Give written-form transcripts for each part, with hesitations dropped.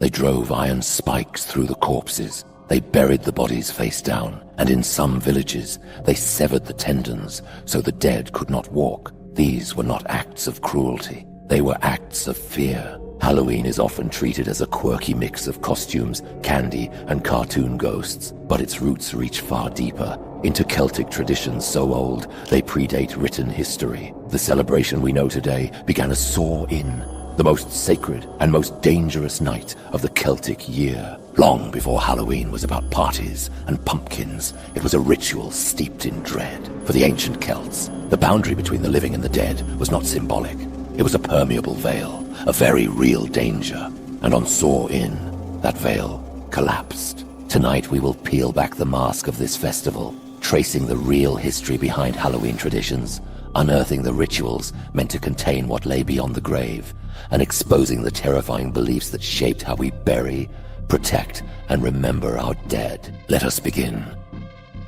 They drove iron spikes through the corpses. They buried the bodies face down, and in some villages, they severed the tendons so the dead could not walk. These were not acts of cruelty. They were acts of fear. Halloween is often treated as a quirky mix of costumes, candy, and cartoon ghosts, but its roots reach far deeper, into Celtic traditions so old they predate written history. The celebration we know today began as Samhain, the most sacred and most dangerous night of the Celtic year. Long before Halloween was about parties and pumpkins, it was a ritual steeped in dread. For the ancient Celts, the boundary between the living and the dead was not symbolic. It was a permeable veil, a very real danger. And on Samhain, that veil collapsed. Tonight we will peel back the mask of this festival, tracing the real history behind Halloween traditions, unearthing the rituals meant to contain what lay beyond the grave, and exposing the terrifying beliefs that shaped how we bury, protect, and remember our dead. Let us begin.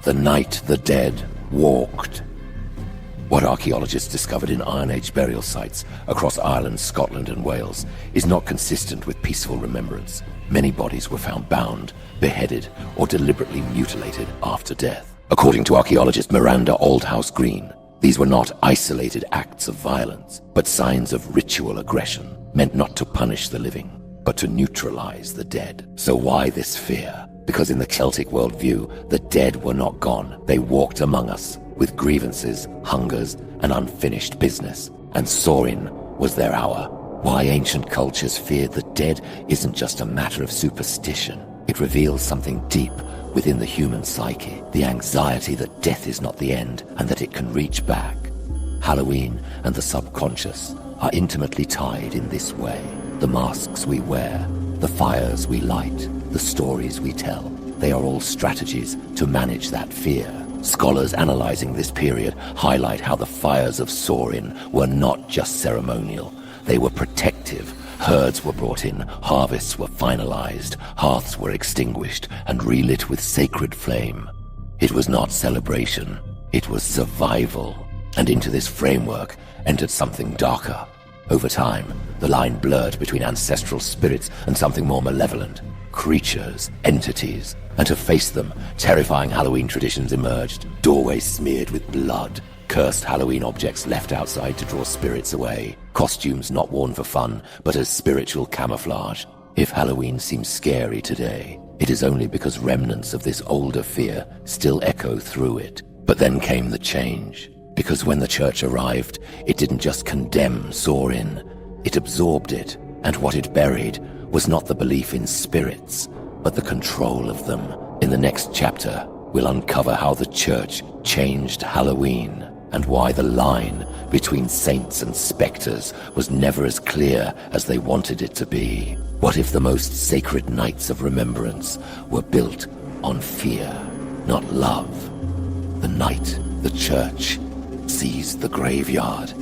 The night the dead walked. What archaeologists discovered in Iron Age burial sites across Ireland, Scotland, and Wales is not consistent with peaceful remembrance. Many bodies were found bound, beheaded, or deliberately mutilated after death. According to archaeologist Miranda Aldhouse Green, these were not isolated acts of violence, but signs of ritual aggression, meant not to punish the living, but to neutralize the dead. So why this fear? Because in the Celtic worldview, the dead were not gone. They walked among us, with grievances, hungers, and unfinished business. And Samhain was their hour. Why ancient cultures feared the dead isn't just a matter of superstition. It reveals something deep within the human psyche, the anxiety that death is not the end and that it can reach back. Halloween and the subconscious are intimately tied in this way. The masks we wear, the fires we light, the stories we tell, they are all strategies to manage that fear. Scholars analyzing this period highlight how the fires of Samhain were not just ceremonial, they were protective. Herds were brought in, harvests were finalized, hearths were extinguished and relit with sacred flame. It was not celebration, it was survival. And into this framework entered something darker. Over time, the line blurred between ancestral spirits and something more malevolent. Creatures, entities, and to face them, terrifying Halloween traditions emerged. Doorways smeared with blood, cursed Halloween objects left outside to draw spirits away, costumes not worn for fun, but as spiritual camouflage. If Halloween seems scary today, it is only because remnants of this older fear still echo through it. But then came the change, because when the church arrived, it didn't just condemn Samhain, it absorbed it, and what it buried was not the belief in spirits, but the control of them. In the next chapter, we'll uncover how the church changed Halloween, and why the line between saints and specters was never as clear as they wanted it to be. What if the most sacred nights of remembrance were built on fear, not love? The night the church seized the graveyard.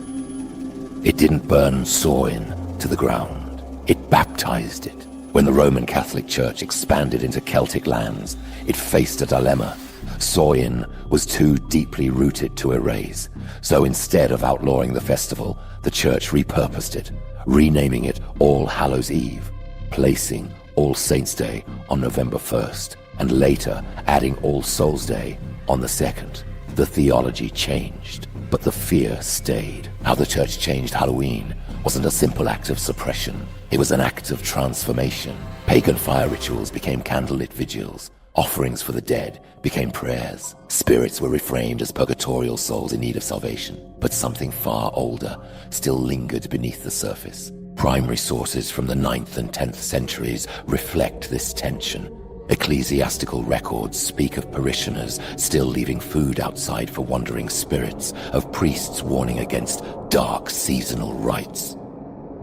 It didn't burn Samhain to the ground. It baptized it. When the Roman Catholic Church expanded into Celtic lands, it faced a dilemma. Samhain was too deeply rooted to erase. So instead of outlawing the festival, the church repurposed it, renaming it All Hallows Eve, placing All Saints' Day on November 1st, and later adding All Souls' Day on the 2nd. The theology changed, but the fear stayed. How the church changed Halloween wasn't a simple act of suppression. It was an act of transformation. Pagan fire rituals became candlelit vigils. Offerings for the dead became prayers. Spirits were reframed as purgatorial souls in need of salvation. But something far older still lingered beneath the surface. Primary sources from the 9th and 10th centuries reflect this tension. Ecclesiastical records speak of parishioners still leaving food outside for wandering spirits, of priests warning against dark seasonal rites,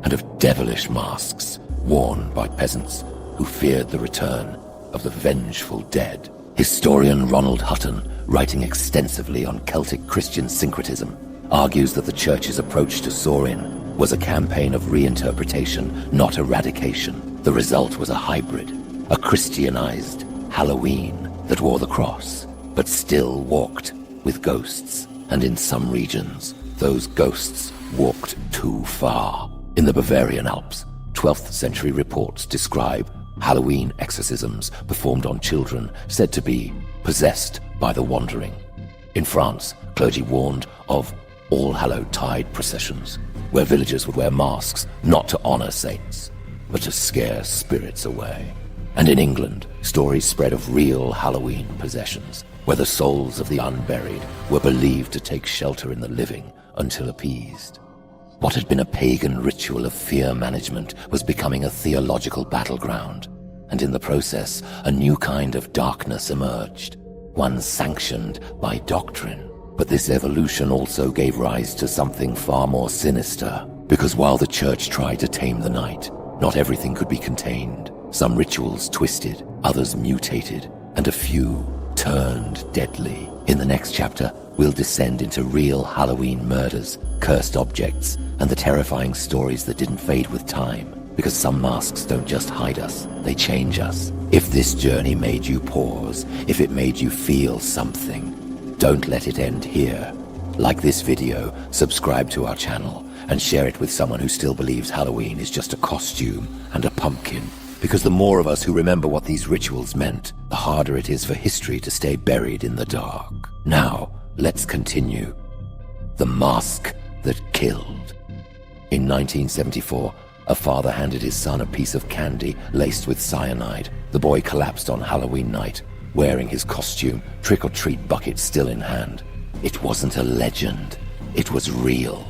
and of devilish masks worn by peasants who feared the return of the vengeful dead. Historian Ronald Hutton, writing extensively on Celtic Christian syncretism, argues that the church's approach to Samhain was a campaign of reinterpretation, not eradication. The result was a hybrid, a Christianized Halloween that wore the cross, but still walked with ghosts. And in some regions, those ghosts walked too far. In the Bavarian Alps, 12th century reports describe Halloween exorcisms performed on children said to be possessed by the wandering. In France, clergy warned of All-Hallow-Tide processions, where villagers would wear masks not to honor saints, but to scare spirits away. And in England, stories spread of real Halloween possessions, where the souls of the unburied were believed to take shelter in the living until appeased. What had been a pagan ritual of fear management was becoming a theological battleground, and in the process, a new kind of darkness emerged, one sanctioned by doctrine. But this evolution also gave rise to something far more sinister, because while the church tried to tame the night, not everything could be contained. Some rituals twisted, others mutated, and a few turned deadly. In the next chapter, we'll descend into real Halloween murders, cursed objects, and the terrifying stories that didn't fade with time. Because some masks don't just hide us, they change us. If this journey made you pause, if it made you feel something, don't let it end here. Like this video, subscribe to our channel, and share it with someone who still believes Halloween is just a costume and a pumpkin. Because the more of us who remember what these rituals meant, the harder it is for history to stay buried in the dark. Now, let's continue. The Mask That Killed. In 1974, a father handed his son a piece of candy laced with cyanide. The boy collapsed on Halloween night, wearing his costume, trick-or-treat bucket still in hand. It wasn't a legend, it was real.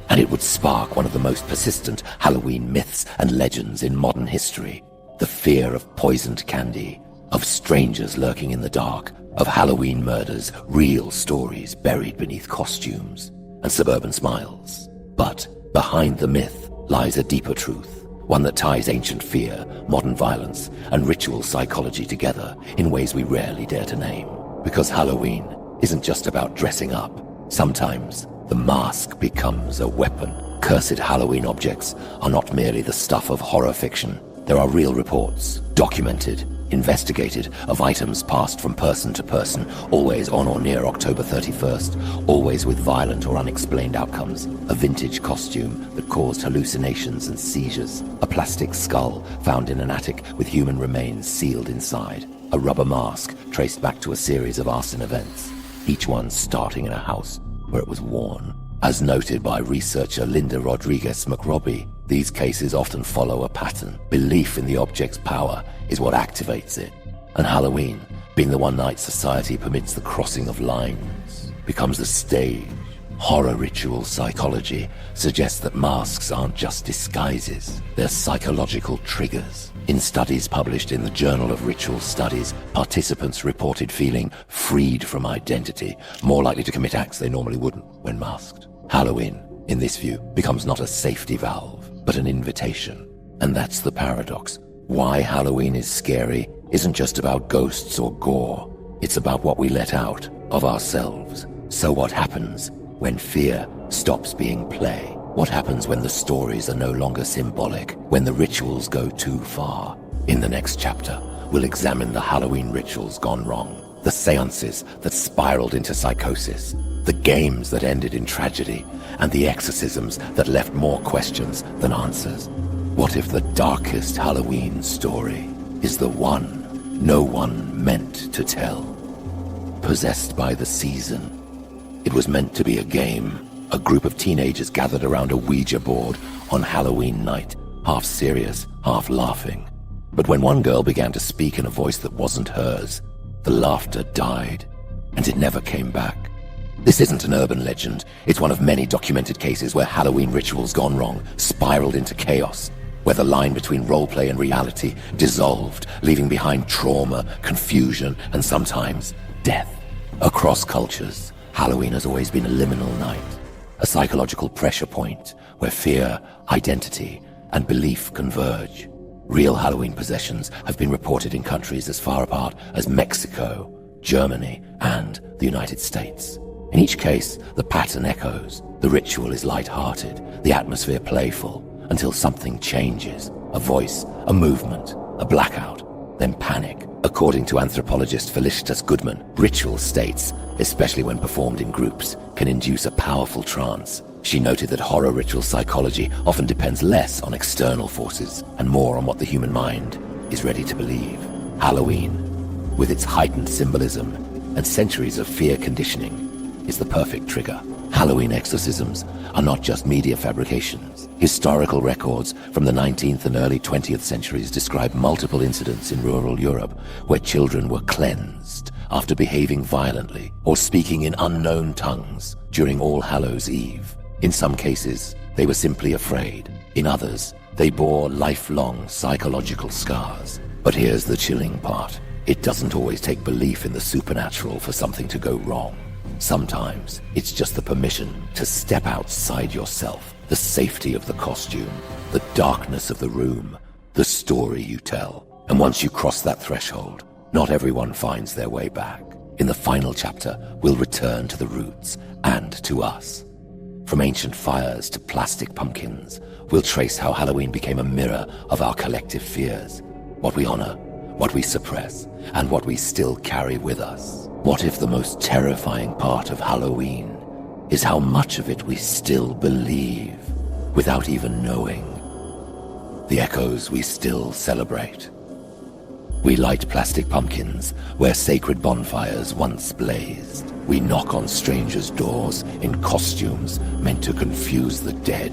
And it would spark one of the most persistent Halloween myths and legends in modern history. The fear of poisoned candy, of strangers lurking in the dark, of Halloween murders, real stories buried beneath costumes and suburban smiles. But behind the myth lies a deeper truth, one that ties ancient fear, modern violence, and ritual psychology together in ways we rarely dare to name. Because Halloween isn't just about dressing up. Sometimes the mask becomes a weapon. Cursed Halloween objects are not merely the stuff of horror fiction. There are real reports, documented, investigated, of items passed from person to person, always on or near October 31st, always with violent or unexplained outcomes. A vintage costume that caused hallucinations and seizures. A plastic skull found in an attic with human remains sealed inside. A rubber mask traced back to a series of arson events, each one starting in a house where it was worn. As noted by researcher Linda Rodriguez McRobbie, these cases often follow a pattern. Belief in the object's power is what activates it. And Halloween, being the one night society permits the crossing of lines, becomes the stage. Horror ritual psychology suggests that masks aren't just disguises, they're psychological triggers. In studies published in the Journal of Ritual Studies, participants reported feeling freed from identity, more likely to commit acts they normally wouldn't when masked. Halloween, in this view, becomes not a safety valve, but an invitation. And that's the paradox. Why Halloween is scary isn't just about ghosts or gore. It's about what we let out of ourselves. So what happens when fear stops being play? What happens when the stories are no longer symbolic, when the rituals go too far? In the next chapter, we'll examine the Halloween rituals gone wrong, the seances that spiraled into psychosis, the games that ended in tragedy, and the exorcisms that left more questions than answers. What if the darkest Halloween story is the one no one meant to tell? Possessed by the season. It was meant to be a game. A group of teenagers gathered around a Ouija board on Halloween night, half serious, half laughing. But when one girl began to speak in a voice that wasn't hers, the laughter died, and it never came back. This isn't an urban legend. It's one of many documented cases where Halloween rituals gone wrong spiraled into chaos, where the line between roleplay and reality dissolved, leaving behind trauma, confusion, and sometimes death. Across cultures, Halloween has always been a liminal night, a psychological pressure point where fear, identity, and belief converge. Real Halloween possessions have been reported in countries as far apart as Mexico, Germany, and the United States. In each case, the pattern echoes. The ritual is light-hearted, the atmosphere playful, until something changes. A voice, a movement, a blackout, then panic. According to anthropologist Felicitas Goodman, ritual states, especially when performed in groups, can induce a powerful trance. She noted that horror ritual psychology often depends less on external forces and more on what the human mind is ready to believe. Halloween, with its heightened symbolism and centuries of fear conditioning, is the perfect trigger. Halloween exorcisms are not just media fabrications. Historical records from the 19th and early 20th centuries describe multiple incidents in rural Europe where children were cleansed after behaving violently or speaking in unknown tongues during All Hallows' Eve. In some cases, they were simply afraid. In others, they bore lifelong psychological scars. But here's the chilling part. It doesn't always take belief in the supernatural for something to go wrong. Sometimes it's just the permission to step outside yourself, the safety of the costume, the darkness of the room, the story you tell. And once you cross that threshold, not everyone finds their way back. In the final chapter, we'll return to the roots and to us. From ancient fires to plastic pumpkins, we'll trace how Halloween became a mirror of our collective fears. What we honor, what we suppress, and what we still carry with us. What if the most terrifying part of Halloween is how much of it we still believe without even knowing? The echoes we still celebrate. We light plastic pumpkins where sacred bonfires once blazed. We knock on strangers' doors in costumes meant to confuse the dead.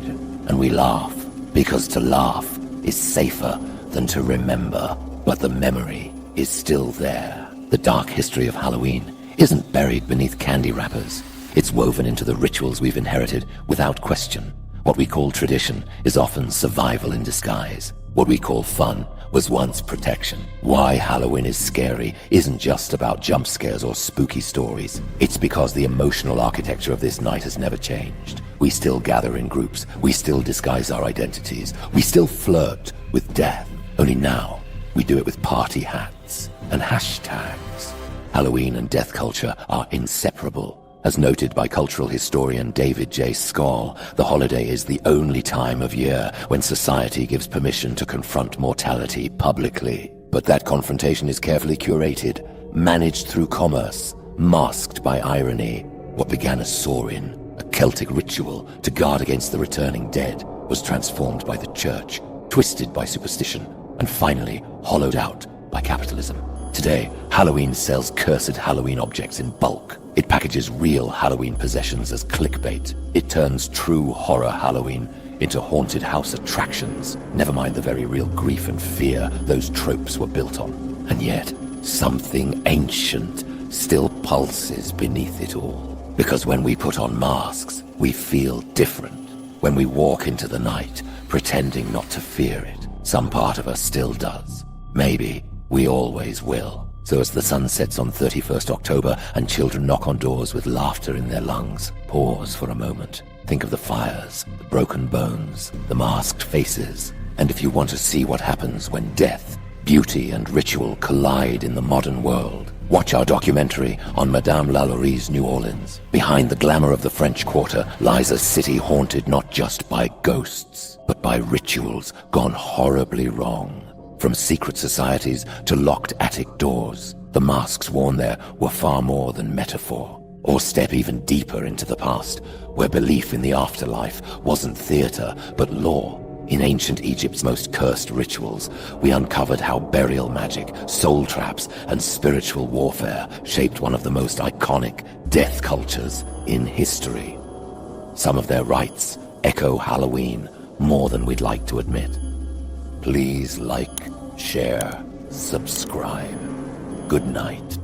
And we laugh, because to laugh is safer than to remember. But the memory is still there. The dark history of Halloween isn't buried beneath candy wrappers. It's woven into the rituals we've inherited without question. What we call tradition is often survival in disguise. What we call fun was once protection. Why Halloween is scary isn't just about jump scares or spooky stories. It's because the emotional architecture of this night has never changed. We still gather in groups. We still disguise our identities. We still flirt with death. Only now, we do it with party hats and hashtags. Halloween and death culture are inseparable. As noted by cultural historian David J. Skoll, the holiday is the only time of year when society gives permission to confront mortality publicly. But that confrontation is carefully curated, managed through commerce, masked by irony. What began as Samhain, a Celtic ritual to guard against the returning dead, was transformed by the church, twisted by superstition, and finally hollowed out by capitalism. Today, Halloween sells cursed Halloween objects in bulk. It packages real Halloween possessions as clickbait. It turns true horror Halloween into haunted house attractions. Never mind the very real grief and fear those tropes were built on. And yet, something ancient still pulses beneath it all. Because when we put on masks, we feel different. When we walk into the night, pretending not to fear it, some part of us still does. Maybe we always will. So as the sun sets on 31st October and children knock on doors with laughter in their lungs, pause for a moment. Think of the fires, the broken bones, the masked faces. And if you want to see what happens when death, beauty and ritual collide in the modern world, watch our documentary on Madame Lalauries' New Orleans. Behind the glamour of the French Quarter lies a city haunted not just by ghosts, but by rituals gone horribly wrong. From secret societies to locked attic doors, the masks worn there were far more than metaphor. Or step even deeper into the past, where belief in the afterlife wasn't theater, but law. In ancient Egypt's most cursed rituals, we uncovered how burial magic, soul traps, and spiritual warfare shaped one of the most iconic death cultures in history. Some of their rites echo Halloween more than we'd like to admit. Please like, share, subscribe. Good night.